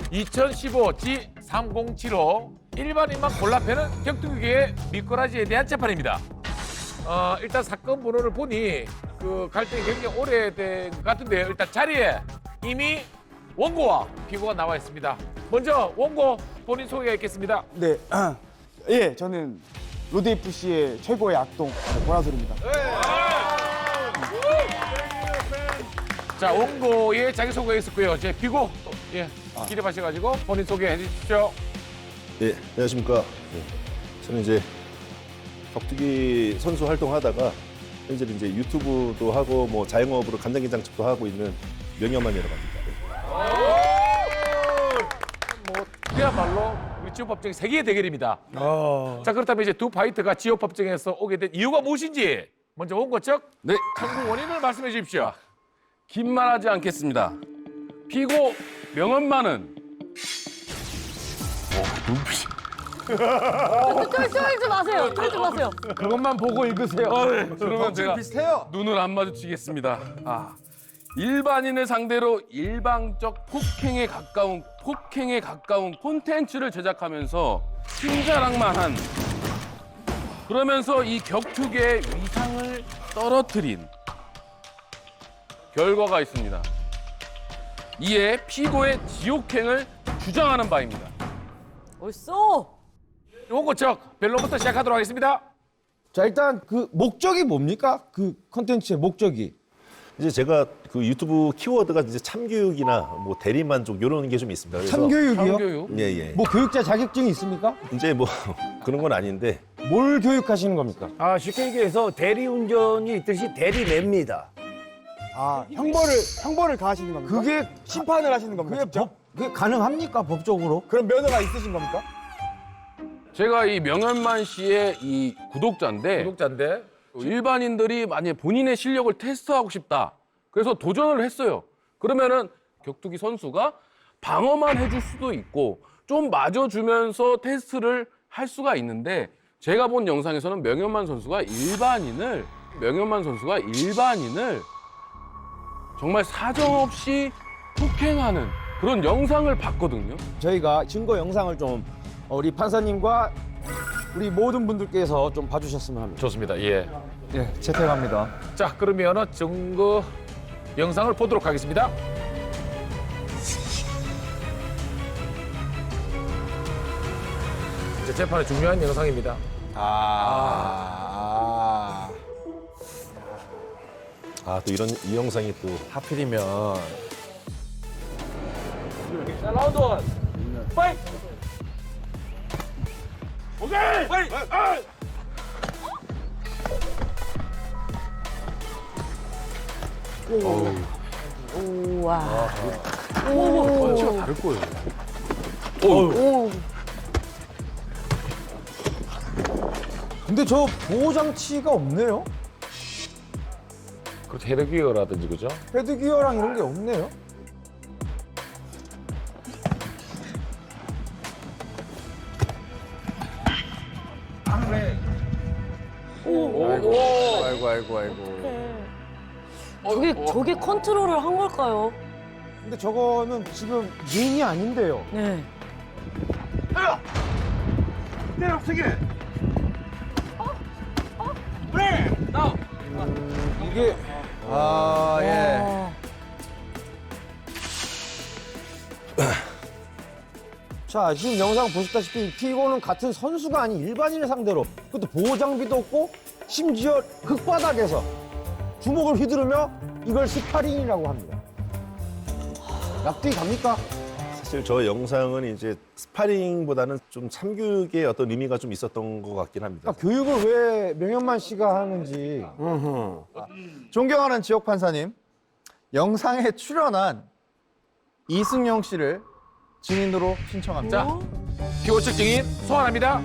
2015 G3075 일반인만 골라 패는 격투기의 미꾸라지에 대한 재판입니다. 일단 사건 번호를 보니 그 갈등이 굉장히 오래된 것 같은데요. 일단 자리에 이미 원고와 피고가 나와 있습니다. 먼저 원고 본인 소개가 있겠습니다. 네, 예, 저는 로드 FC의 최고의 악동 보라돌입니다. 자, 원고의 자기소개가 있었고요. 이제 피고 기립하셔가지고 본인 소개해 주십시오. 네, 안녕하십니까. 네, 저는 이제 격투기 선수 활동하다가 현재는 이제 유튜브도 하고 뭐 자영업으로 간장게장집도 하고 있는 명현만이라고 합니다. 뭐 그야말로 우리 지옥법정의 세계의 대결입니다. 자, 그렇다면 이제 두 파이터가 지옥법정에서 오게 된 이유가 무엇인지 먼저 원고 측 네, 청구 원인을 말씀해 주십시오. 긴 말하지 않겠습니다. 피고 명언만은 쫄지 마세요. 쫄지 마세요. 그것만 보고 읽으세요. 그러면 제가 비슷해요. 눈을 안 마주치겠습니다. 일반인을 상대로 일방적 폭행에 가까운 콘텐츠를 제작하면서 힘자랑만 한 그러면서 이 격투계의 위상을 떨어뜨린 결과가 있습니다. 이에 피고의 지옥행을 주장하는 바입니다. 벌써? 원고 측 변론부터 시작하도록 하겠습니다. 자, 일단 그 목적이 뭡니까? 그 컨텐츠의 목적이. 이제 제가 그 유튜브 키워드가 이제 참교육이나 뭐 대리만족 이런 게 좀 있습니다. 그래서 참교육이요? 참교육. 예, 예. 뭐 교육자 자격증이 있습니까? 이제 뭐 그런 건 아닌데 뭘 교육하시는 겁니까? 쉽게 얘기해서 대리운전이 있듯이 대리냅니다. 형벌을 가하시는 겁니까? 그게 심판을 하시는 겁니까? 그게 가능합니까? 법적으로? 그럼 면허가 있으신 겁니까? 제가 이 명현만 씨의 이 구독자인데 구독자인데 일반인들이 만약에 본인의 실력을 테스트하고 싶다. 그래서 도전을 했어요. 그러면은 격투기 선수가 방어만 해줄 수도 있고 좀 맞아주면서 테스트를 할 수가 있는데 제가 본 영상에서는 명현만 선수가 일반인을 정말 사정없이 폭행하는 그런 영상을 봤거든요. 저희가 증거 영상을 좀 우리 판사님과 우리 모든 분들께서 좀 봐주셨으면 합니다. 좋습니다. 예. 예, 채택합니다. 자, 그러면은 증거 영상을 보도록 하겠습니다. 이제 재판의 중요한 영상입니다. 또 이 영상이 또 하필이면 자, 라운드 원. 파이트! 오케이! 파이트! 우와. 펀치가 다를 거예요. 근데 저 보호장치가 없네요? 그 헤드기어라든지 그죠? 헤드기어랑 이런 게 없네요? 저게 컨트롤을 한 걸까요? 근데 저거는 지금 링이 아닌데요. 네. 이게 예. 자, 지금 영상 보셨다시피 피고는 같은 선수가 아닌 일반인을 상대로 그것도 보호장비도 없고 심지어 흙바닥에서 주먹을 휘두르며 이걸 스파링이라고 합니다. 납득이 갑니까? 사실 저 영상은 이제 스파링보다는 좀 참교육의 어떤 의미가 좀 있었던 것 같긴 합니다. 교육을 왜 명현만 씨가 하는지. 존경하는 지역 판사님, 영상에 출연한 이승용 씨를 증인으로 신청합니다. 어? 피고 측 증인 소환합니다.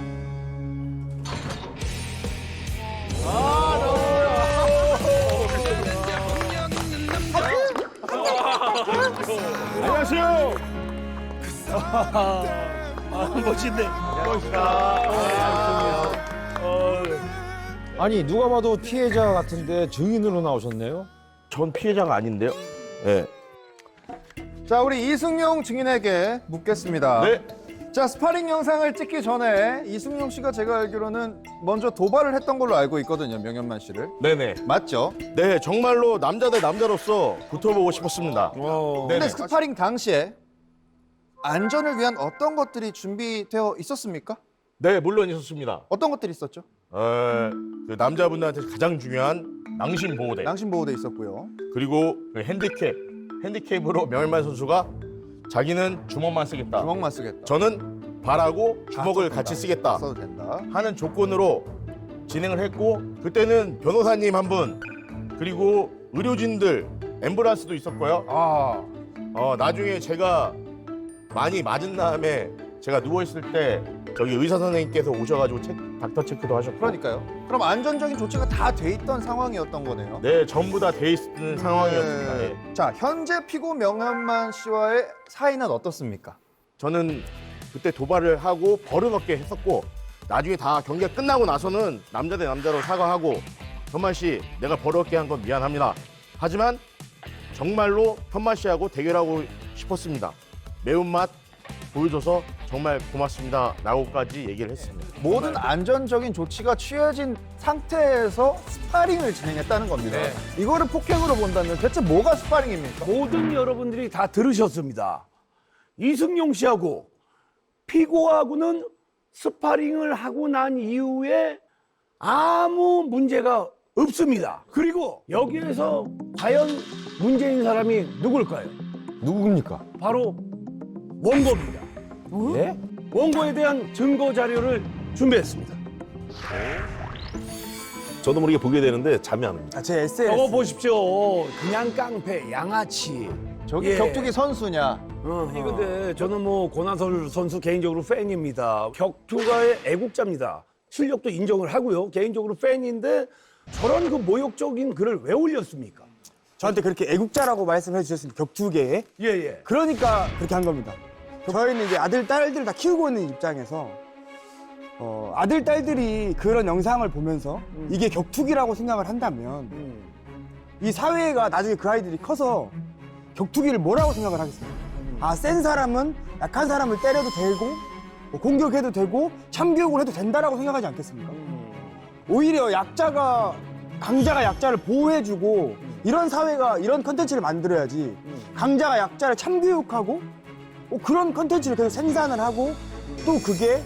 아니, 누가 봐도 피해자 같은데 증인으로 나오셨네요? 전 피해자가 아닌데요. 예. 자, 우리 이승용 증인에게 묻겠습니다. 네. 자, 스파링 영상을 찍기 전에 이승용 씨가 제가 알기로는 먼저 도발을 했던 걸로 알고 있거든요, 명현만 씨를. 네네. 맞죠? 네, 정말로 남자 대 남자로서 붙어보고 싶었습니다. 근데 스파링 당시에 안전을 위한 어떤 것들이 준비되어 있었습니까? 네, 물론 있었습니다. 어떤 것들이 있었죠? 그 남자분들한테 가장 중요한 낭심 보호대. 낭심 보호대 있었고요. 그리고 그 핸디캡으로 명현만 선수가 자기는 주먹만 쓰겠다. 주먹만 쓰겠다. 저는 발하고 주먹을 다 같이 써도 쓰겠다 써도 된다. 하는 조건으로 진행을 했고 그때는 변호사님 한 분 그리고 의료진들 앰뷸런스도 있었고요. 나중에 제가 많이 맞은 다음에 제가 누워있을 때 저기 의사 선생님께서 오셔가지고 닥터 체크도 하셨고 그러니까요. 그럼 안전적인 조치가 다 돼 있던 상황이었던 거네요. 네, 전부 다 돼 있는 상황이었습니다. 네. 자, 현재 피고 명현만 씨와의 사이는 어떻습니까? 저는 그때 도발을 하고 버릇없게 했었고 나중에 다 경기가 끝나고 나서는 남자 대 남자로 사과하고 현만 씨 내가 버릇없게 한 건 미안합니다. 하지만 정말로 현만 씨하고 대결하고 싶었습니다. 매운맛 보여줘서 정말 고맙습니다. 라고까지 얘기를 했습니다. 모든 안전적인 조치가 취해진 상태에서 스파링을 진행했다는 겁니다. 네. 이거를 폭행으로 본다면 대체 뭐가 스파링입니까? 모든 여러분들이 다 들으셨습니다. 이승용 씨하고 피고하고는 스파링을 하고 난 이후에 아무 문제가 없습니다. 그리고 여기에서 과연 문제인 사람이 누굴까요? 누굽니까? 바로 원고입니다. 예? 원고에 대한 증거 자료를 준비했습니다. 저도 모르게 보게 되는데 잠이 안 옵니다. 제 SNS. 적어 보십시오. 그냥 깡패, 양아치. 저기 예. 격투기 선수냐? 아니 근데 저는 뭐 고나솔 선수 개인적으로 팬입니다. 격투가의 애국자입니다. 실력도 인정을 하고요. 개인적으로 팬인데 저런 그 모욕적인 글을 왜 올렸습니까? 저한테 그렇게 애국자라고 말씀해 주셨습니다. 격투계에. 예예. 그러니까 그렇게 한 겁니다. 저희는 이제 아들, 딸들 다 키우고 있는 입장에서 아들, 딸들이 그런 영상을 보면서 이게 격투기라고 생각을 한다면 이 사회가 나중에 그 아이들이 커서 격투기를 뭐라고 생각을 하겠습니까? 아, 센 사람은 약한 사람을 때려도 되고 뭐 공격해도 되고 참교육을 해도 된다라고 생각하지 않겠습니까? 오히려 강자가 약자를 보호해주고 이런 사회가 이런 컨텐츠를 만들어야지 강자가 약자를 참교육하고 그런 컨텐츠를 계속 생산을 하고 또 그게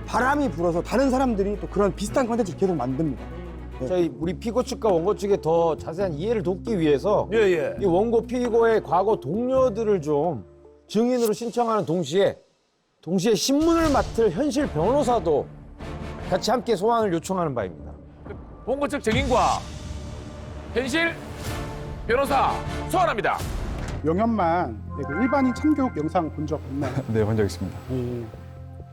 바람이 불어서 다른 사람들이 또 그런 비슷한 컨텐츠를 계속 만듭니다. 저희 우리 피고 측과 원고 측에 더 자세한 이해를 돕기 위해서 예예. 이 원고 피고의 과거 동료들을 좀 증인으로 신청하는 동시에 신문을 맡을 현실 변호사도 같이 함께 소환을 요청하는 바입니다. 원고 측 증인과 현실 변호사 소환합니다. 명현만 그 일반인 참교육 영상 본 적 없나요? 네, 본 적 있습니다.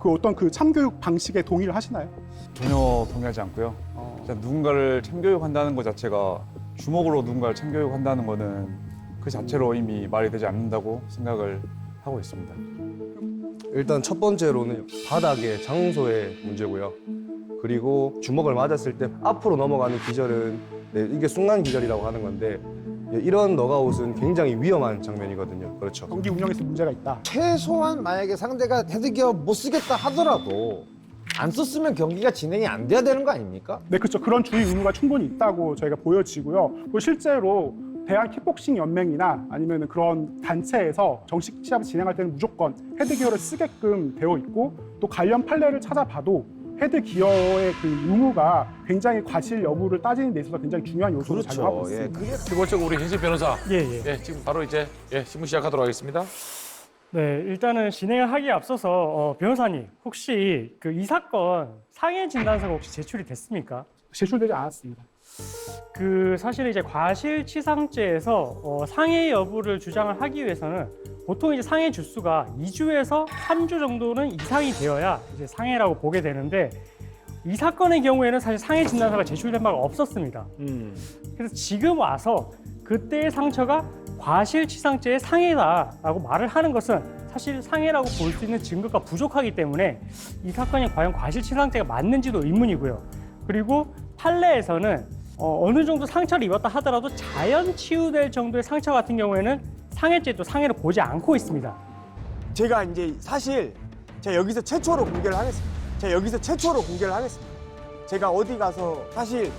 그 어떤 그 참교육 방식에 동의를 하시나요? 전혀 동의하지 않고요. 일단 누군가를 참교육한다는 것 자체가 주먹으로 누군가를 참교육한다는 거는 그 자체로 이미 말이 되지 않는다고 생각을 하고 있습니다. 일단 첫 번째로는 바닥의 장소의 문제고요. 그리고 주먹을 맞았을 때 앞으로 넘어가는 기절은 이게 순간 기절이라고 하는 건데 이런 너가웃은 굉장히 위험한 장면이거든요. 그렇죠. 경기 운영에서 문제가 있다. 최소한 만약에 상대가 헤드기어 못 쓰겠다 하더라도 안 썼으면 경기가 진행이 안 돼야 되는 거 아닙니까? 네, 그렇죠. 그런 주의 의무가 충분히 있다고 저희가 보여지고요. 그리고 실제로 대한 킥복싱 연맹이나 아니면 그런 단체에서 정식 시합을 진행할 때는 무조건 헤드기어를 쓰게끔 되어 있고 또 관련 판례를 찾아봐도 헤드기어의 그 의무가 굉장히 과실 여부를 따지는 데 있어서 굉장히 중요한 요소로 작용하고 있습니다. 피고 측 우리 현실 변호사. 예. 지금 바로 이제 신문 시작하도록 하겠습니다. 네, 일단은 진행을 하기에 앞서서 변호사님 혹시 그 이 사건 상해 진단서가 혹시 제출이 됐습니까? 제출되지 않았습니다. 그 사실 이제 과실치상죄에서 상해 여부를 주장을 하기 위해서는 보통 이제 상해 주수가 2주에서 3주 정도는 이상이 되어야 이제 상해라고 보게 되는데 이 사건의 경우에는 사실 상해 진단서가 제출된 바가 없었습니다. 그래서 지금 와서 그때의 상처가 과실치상죄의 상해다라고 말을 하는 것은 사실 상해라고 볼 수 있는 증거가 부족하기 때문에 이 사건이 과연 과실치상죄가 맞는지도 의문이고요. 그리고 판례에서는 어느 정도 상처를 입었다 하더라도 자연 치유될 정도의 상처 같은 경우에는 상해죄도 상해를 보지 않고 있습니다. 제가 이제 사실 제가 여기서 최초로 공개를 하겠습니다. 제가 어디 가서 사실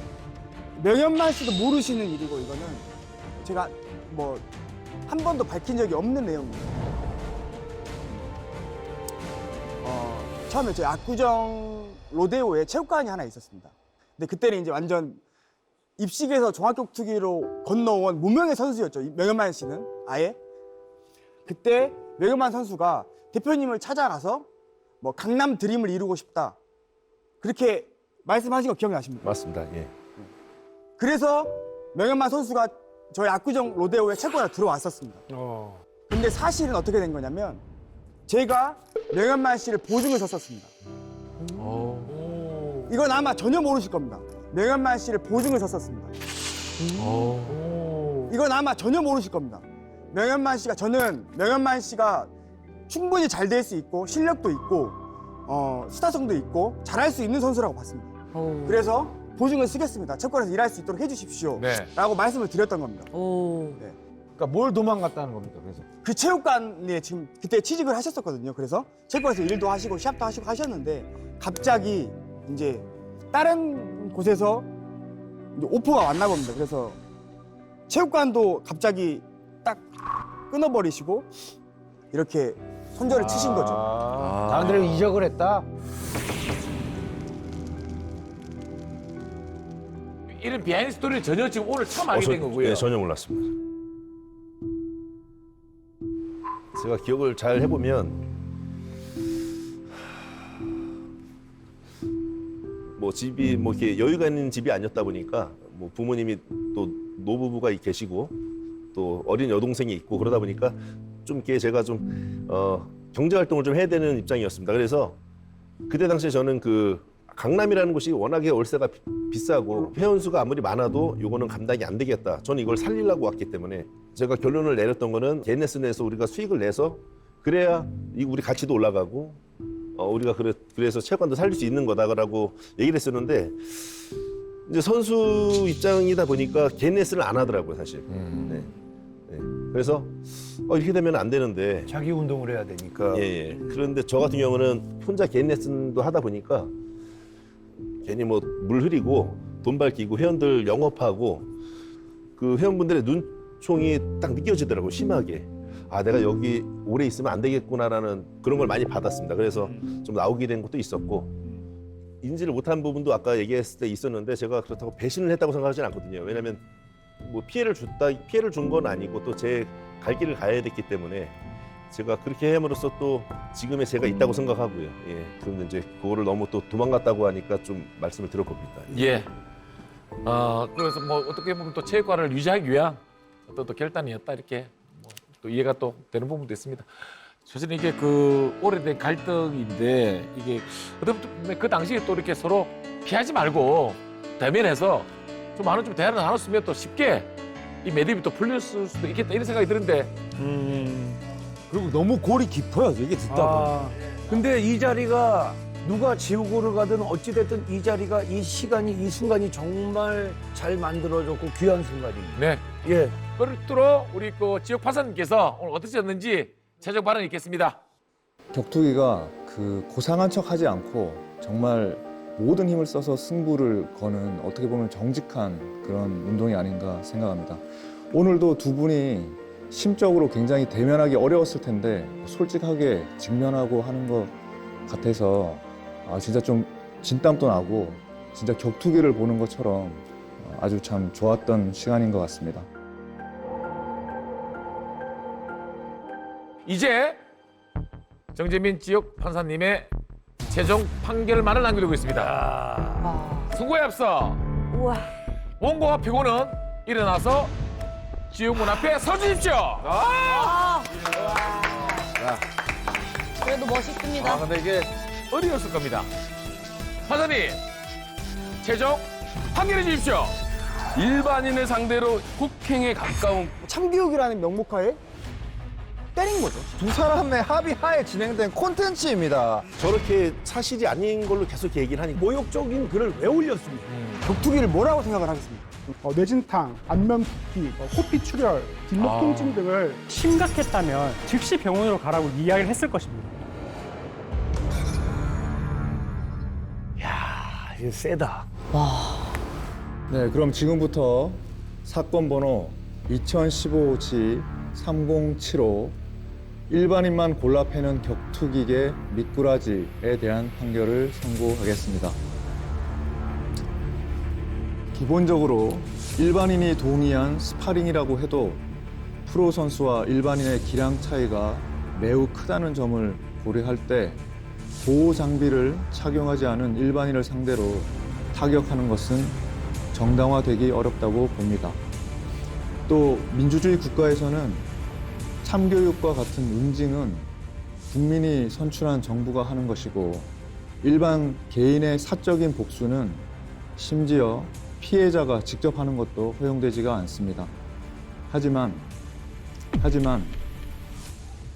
명현만 씨도 모르시는 일이고 이거는 제가 뭐 한 번도 밝힌 적이 없는 내용입니다. 처음에 저희 압구정 로데오에 체육관이 하나 있었습니다. 근데 그때는 이제 완전 입식에서 종합격투기로 건너온 무명의 선수였죠. 이 명현만 씨는 아예. 그때 명현만 선수가 대표님을 찾아가서 뭐 강남 드림을 이루고 싶다. 그렇게 말씀하신 거 기억나십니까? 맞습니다. 예. 그래서 명현만 선수가 저희 압구정 로데오에 체육관에 들어왔었습니다. 근데 사실은 어떻게 된 거냐면 제가 명현만 씨를 보증을 섰었습니다. 이건 아마 전혀 모르실 겁니다. 명현만 씨를 보증을 섰었습니다. 이건 아마 전혀 모르실 겁니다. 명현만 씨가 충분히 잘 될 수 있고 실력도 있고 스타성도 있고 잘할 수 있는 선수라고 봤습니다. 그래서 보증을 쓰겠습니다. 체육관에서 일할 수 있도록 해주십시오. 네. 라고 말씀을 드렸던 겁니다. 그러니까 뭘 도망갔다는 겁니까? 그래서 그 체육관에 지금 그때 취직을 하셨었거든요. 그래서 체육관에서 일도 하시고 시합도 하시고 하셨는데 갑자기 이제 다른 곳에서 이제 오퍼가 왔나 봅니다. 그래서 체육관도 갑자기 딱 끊어버리시고 이렇게 손절을 치신 거죠. 다른 데로 이적을 했다. 이런 비하인드 스토리를 전혀 지금 오늘 처음 알게 된 거고요. 네, 전혀 몰랐습니다. 제가 기억을 잘 해보면 뭐 집이 뭐 이렇게 여유가 있는 집이 아니었다 보니까 뭐 부모님이 또 노부부가 계시고 또 어린 여동생이 있고 그러다 보니까 좀 이렇게 제가 좀 경제 활동을 좀 해야 되는 입장이었습니다. 그래서 그때 당시에 저는 그 강남이라는 곳이 워낙에 월세가 비싸고 회원수가 아무리 많아도 이거는 감당이 안 되겠다. 저는 이걸 살리려고 왔기 때문에 제가 결론을 내렸던 거는 개네스 내에서 우리가 수익을 내서 그래야 우리 가치도 올라가고 우리가 그래서 체육관도 살릴 수 있는 거다라고 얘기를 했었는데 이제 선수 입장이다 보니까 개네스를 안 하더라고요, 사실. 네. 네. 그래서 이렇게 되면 안 되는데 자기 운동을 해야 되니까. 예. 그런데 저 같은 경우는 혼자 개인 레슨도 하다 보니까 괜히 뭐 물 흐리고 돈 밝히고 회원들 영업하고 그 회원분들의 눈총이 딱 느껴지더라고요, 심하게. 아, 내가 여기 오래 있으면 안 되겠구나라는 그런 걸 많이 받았습니다. 그래서 좀 나오게 된 것도 있었고 인지를 못한 부분도 아까 얘기했을 때 있었는데 제가 그렇다고 배신을 했다고 생각하진 않거든요. 왜냐하면 뭐 피해를 준 건 아니고 또 제 갈 길을 가야 됐기 때문에 제가 그렇게 함으로써 또 지금의 제가 있다고 생각하고요. 예. 그런데 이제 그거를 너무 또 도망갔다고 하니까 좀 말씀을 드려봅니다. 예. 그래서 뭐 어떻게 보면 또 체육관을 유지하기 위한 어떤 또 결단이었다 이렇게 뭐 또 이해가 또 되는 부분도 있습니다. 사실 이게 그 오래된 갈등인데 이게 그 당시에 또 이렇게 서로 피하지 말고 대면해서 좀 많은 좀 대화를 나눴으면 또 쉽게 이 매듭이 또 풀렸을 수도 있겠다 이런 생각이 드는데. 그리고 너무 골이 깊어요. 이게 듣다 보면. 근데 이 자리가 누가 지옥으로 가든 어찌됐든 이 자리가 이 시간이 이 순간이 정말 잘 만들어졌고 귀한 순간입니다. 네. 예. 끝으로 우리 그 지역 판사님께서 오늘 어떠셨는지 최종 발언 있겠습니다. 격투기가 그 고상한 척하지 않고 정말 모든 힘을 써서 승부를 거는 어떻게 보면 정직한 그런 운동이 아닌가 생각합니다. 오늘도 두 분이 심적으로 굉장히 대면하기 어려웠을 텐데 솔직하게 직면하고 하는 것 같아서 진짜 좀 진땀도 나고 진짜 격투기를 보는 것처럼 아주 참 좋았던 시간인 것 같습니다. 이제 정재민 지역 판사님의 최종 판결만을 남기고 있습니다. 승부에 앞서 우와. 원고와 피고는 일어나서 지옥문 앞에 서주십시오. 그래도 멋있습니다. 근데 이게 어려웠을 겁니다. 판사님, 최종 판결해 주십시오. 일반인을 상대로 폭행에 가까운 참교육이라는 명목하에 때린 거죠. 두 사람의 합의하에 진행된 콘텐츠입니다. 저렇게 사실이 아닌 걸로 계속 얘기를 하니까 모욕적인 글을 왜 올렸습니까? 격투기를 뭐라고 생각을 하겠습니까? 뇌진탕, 안면 붓기, 코피 출혈, 뒷목 통증 등을 심각했다면 즉시 병원으로 가라고 이야기를 했을 것입니다. 야, 이거 세다. 네, 그럼 지금부터 사건 번호 2015G 3075 일반인만 골라 패는 격투기계 미꾸라지에 대한 판결을 선고하겠습니다. 기본적으로 일반인이 동의한 스파링이라고 해도 프로 선수와 일반인의 기량 차이가 매우 크다는 점을 고려할 때 보호 장비를 착용하지 않은 일반인을 상대로 타격하는 것은 정당화되기 어렵다고 봅니다. 또 민주주의 국가에서는 참교육과 같은 응징은 국민이 선출한 정부가 하는 것이고 일반 개인의 사적인 복수는 심지어 피해자가 직접 하는 것도 허용되지가 않습니다. 하지만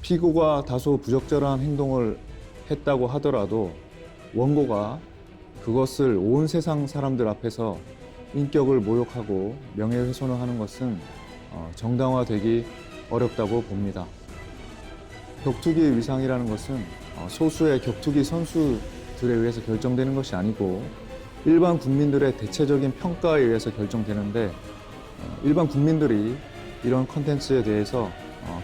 피고가 다소 부적절한 행동을 했다고 하더라도 원고가 그것을 온 세상 사람들 앞에서 인격을 모욕하고 명예훼손을 하는 것은 정당화되기 어렵다고 봅니다. 격투기 위상이라는 것은 소수의 격투기 선수들에 의해서 결정되는 것이 아니고 일반 국민들의 대체적인 평가에 의해서 결정되는데 일반 국민들이 이런 컨텐츠에 대해서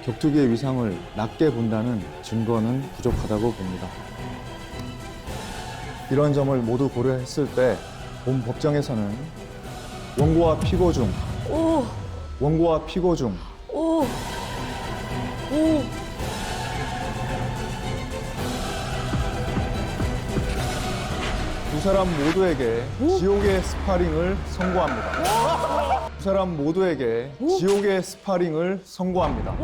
격투기의 위상을 낮게 본다는 증거는 부족하다고 봅니다. 이런 점을 모두 고려했을 때 본 법정에서는 원고와 피고 중 두 사람 모두에게 지옥의 스파링을 선고합니다. 두 사람 모두에게 지옥의 스파링을 선고합니다.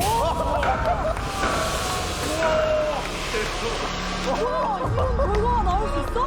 이런 결과가 나올 수 있어?